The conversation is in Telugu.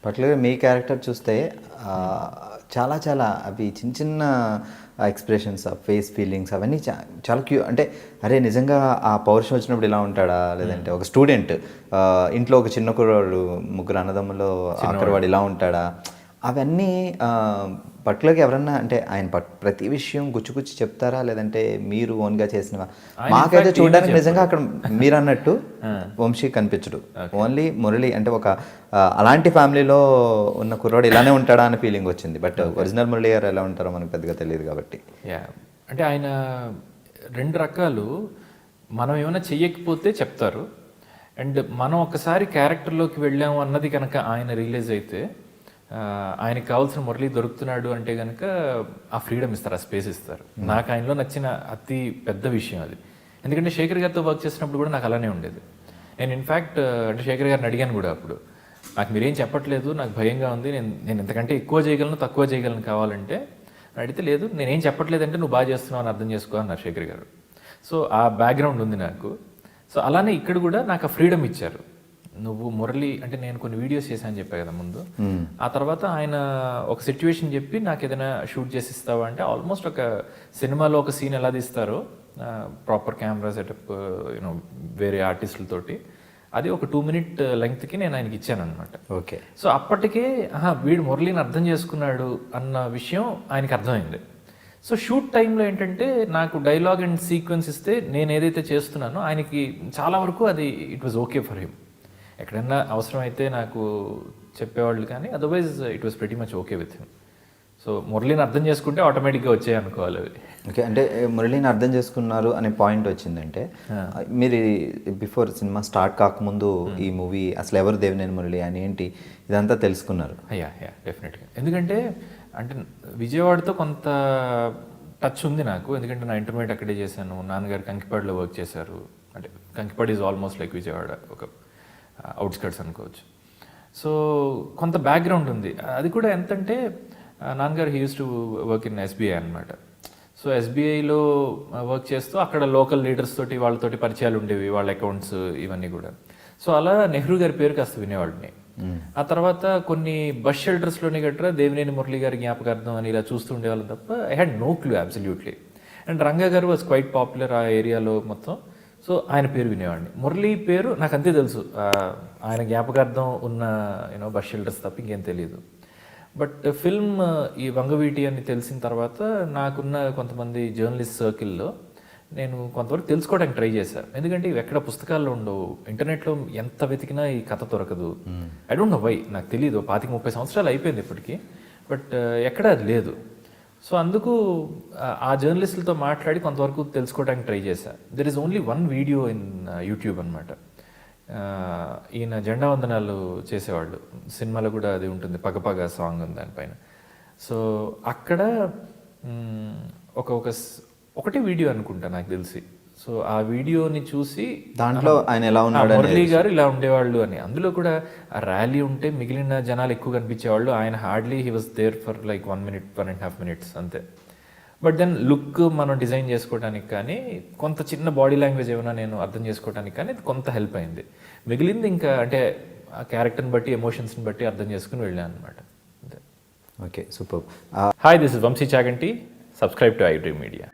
పర్టికులర్గా మీ క్యారెక్టర్ చూస్తే చాలా చాలా అవి చిన్న చిన్న ఎక్స్ప్రెషన్స్, ఫేస్ ఫీలింగ్స్ అవన్నీ చాలా అంటే అరే నిజంగా ఆ పౌరుషం వచ్చినప్పుడు ఇలా ఉంటాడా, లేదంటే ఒక స్టూడెంట్ ఇంట్లో ఒక చిన్న కుర్రాడు, ముగ్గురు అన్నదమ్ములో ఆఖరివాడు ఇలా ఉంటాడా, అవన్నీ పర్టికులర్గా ఎవరన్నా అంటే ఆయన ప్రతి విషయం గుచ్చి చెప్తారా, లేదంటే మీరు ఓన్గా చేసినవా? మాకైతే చూడడానికి నిజంగా అక్కడ మీరు అన్నట్టు వంశీ కనిపించడు, ఓన్లీ మురళి అంటే ఒక అలాంటి ఫ్యామిలీలో ఉన్న కుర్రాడు ఇలానే ఉంటాడా అనే ఫీలింగ్ వచ్చింది. బట్ ఒరిజినల్ మురళి గారు ఎలా ఉంటారో మనకు పెద్దగా తెలియదు కాబట్టి. అంటే ఆయన రెండు రకాలు, మనం ఏమైనా చెయ్యకపోతే చెప్తారు, అండ్ మనం ఒకసారి క్యారెక్టర్లోకి వెళ్ళాము అన్నది కనుక ఆయన రియలైజ్ అయితే ఆయనకు కావాల్సిన మురళి దొరుకుతున్నాడు అంటే కనుక ఆ ఫ్రీడమ్ ఇస్తారు, ఆ స్పేస్ ఇస్తారు. నాకు ఆయనలో నచ్చిన అతి పెద్ద విషయం అది. ఎందుకంటే శేఖర్ గారితో వర్క్ చేసినప్పుడు కూడా నాకు అలానే ఉండేది. నేను ఇన్ఫ్యాక్ట్ అంటే శేఖర్ గారిని అడిగాను కూడా అప్పుడు, నాకు మీరేం చెప్పట్లేదు, నాకు భయంగా ఉంది, నేను ఎంతకంటే ఎక్కువ చేయగలను తక్కువ చేయగలను కావాలంటే అడిగితే, లేదు నేనేం చెప్పట్లేదంటే నువ్వు బాగా చేస్తున్నావు అని అర్థం చేసుకో అన్నారు శేఖర్ గారు. సో ఆ బ్యాక్గ్రౌండ్ ఉంది నాకు. సో అలానే ఇక్కడ కూడా నాకు ఆ ఫ్రీడమ్ ఇచ్చారు. నువ్వు మురళి అంటే నేను కొన్ని వీడియోస్ చేశాను చెప్పా కదా ముందు, ఆ తర్వాత ఆయన ఒక సిచ్యువేషన్ చెప్పి నాకు ఏదైనా షూట్ చేసి ఇస్తావా అంటే ఆల్మోస్ట్ ఒక సినిమాలో ఒక సీన్ ఎలా తీస్తారో ప్రాపర్ కెమెరా సెటప్ యూనో వేరే ఆర్టిస్టులతోటి, అది ఒక 2 minute లెంగ్త్కి నేను ఆయనకి ఇచ్చాను అనమాట. ఓకే. సో అప్పటికే వీడు మురళిని అర్థం చేసుకున్నాడు అన్న విషయం ఆయనకి అర్థమైంది. సో షూట్ టైంలో ఏంటంటే నాకు డైలాగ్ అండ్ సీక్వెన్స్ ఇస్తే నేను ఏదైతే చేస్తున్నానో ఆయనకి చాలా వరకు అది it was okay for him. ఎక్కడన్నా అవసరమైతే నాకు చెప్పేవాళ్ళు, కానీ otherwise it was pretty much okay with him. So మురళిని అర్థం చేసుకుంటే ఆటోమేటిక్గా వచ్చాయి అనుకోవాలి అవి. ఓకే. అంటే మురళిని అర్థం చేసుకున్నారు అనే పాయింట్ వచ్చిందంటే, మీరు బిఫోర్ సినిమా స్టార్ట్ కాకముందు ఈ మూవీ అసలు ఎవరు దేవినేని మురళి అని ఏంటి ఇదంతా తెలుసుకున్నారు? యా డెఫినెట్గా. ఎందుకంటే అంటే విజయవాడతో కొంత టచ్ ఉంది నాకు, ఎందుకంటే నా ఇంటర్మీడియట్ అక్కడే చేశాను. నాన్నగారు కంకిపాడులో వర్క్ చేశారు. అంటే Kankipadu is almost like Vijayawada, ఒక అవుట్స్కట్స్ అనుకోవచ్చు. సో కొంత బ్యాక్గ్రౌండ్ ఉంది. అది కూడా ఎంతంటే నాన్నగారు he use to work in SBI అనమాట. సో ఎస్బీఐలో వర్క్ చేస్తూ అక్కడ లోకల్ లీడర్స్ తోటి వాళ్ళతోటి పరిచయాలు ఉండేవి, వాళ్ళ అకౌంట్స్ ఇవన్నీ కూడా. సో అలా నెహ్రూ గారి పేరు కాస్త వినేవాడిని. ఆ తర్వాత కొన్ని బస్ షెల్టర్స్లోని గట్రా దేవినేని మురళి గారి జ్ఞాపకార్థం అని ఇలా చూస్తూ ఉండేవాళ్ళం తప్ప I had no clue absolutely. And Ranga garu was quite popular ఆ ఏరియాలో మొత్తం. సో ఆయన పేరు వినేవాడిని. మురళి పేరు నాకు అంతే తెలుసు, ఆయన జ్ఞాపకార్థం ఉన్న యూనో బస్ షెల్టర్స్ తప్ప ఇంకేం తెలియదు. బట్ ఫిల్మ్ ఈ వంగవీటి అని తెలిసిన తర్వాత నాకున్న కొంతమంది జర్నలిస్ట్ సర్కిల్లో నేను కొంతవరకు తెలుసుకోవడానికి ట్రై చేశాను. ఎందుకంటే ఇవి ఎక్కడ పుస్తకాల్లో ఉండవు, ఇంటర్నెట్లో ఎంత వెతికినా ఈ కథ దొరకదు. ఐ డోంట్ నో వై, నాకు తెలియదు. 25-30 సంవత్సరాలు అయిపోయింది ఇప్పటికీ, బట్ ఎక్కడ అది లేదు. సో అందుకు ఆ జర్నలిస్టులతో మాట్లాడి కొంతవరకు తెలుసుకోవడానికి ట్రై చేశాను. There is only one video in YouTube అనమాట. ఈయన జెండా వందనాలు చేసేవాళ్ళు, సినిమాలో కూడా అది ఉంటుంది, పగపగ సాంగ్ ఉంది దానిపైన. సో అక్కడ ఒకటి వీడియో అనుకుంటా నాకు తెలిసి. సో ఆ వీడియోని చూసి దాంట్లో ఆయన ఎలా ఉన్నాడు, మురళి గారు ఇలా ఉండేవాళ్ళు అని. అందులో కూడా ఆ ర్యాలీ ఉంటే మిగిలిన జనాలు ఎక్కువ కనిపించేవాళ్ళు, ఆయన hardly he was there for like 1 minute 1.5 minutes అంతే. బట్ దెన్ లుక్ మనం డిజైన్ చేసుకోవడానికి కానీ, కొంత చిన్న బాడీ లాంగ్వేజ్ ఏమైనా నేను అర్థం చేసుకోవడానికి కానీ కొంత హెల్ప్ అయింది. మిగిలింది ఇంకా అంటే ఆ క్యారెక్టర్ని బట్టి ఎమోషన్స్ని బట్టి అర్థం చేసుకుని వెళ్ళాను అనమాట. Okay, super. Hi, this is Vamshi Chaganti. Subscribe to iDream Media.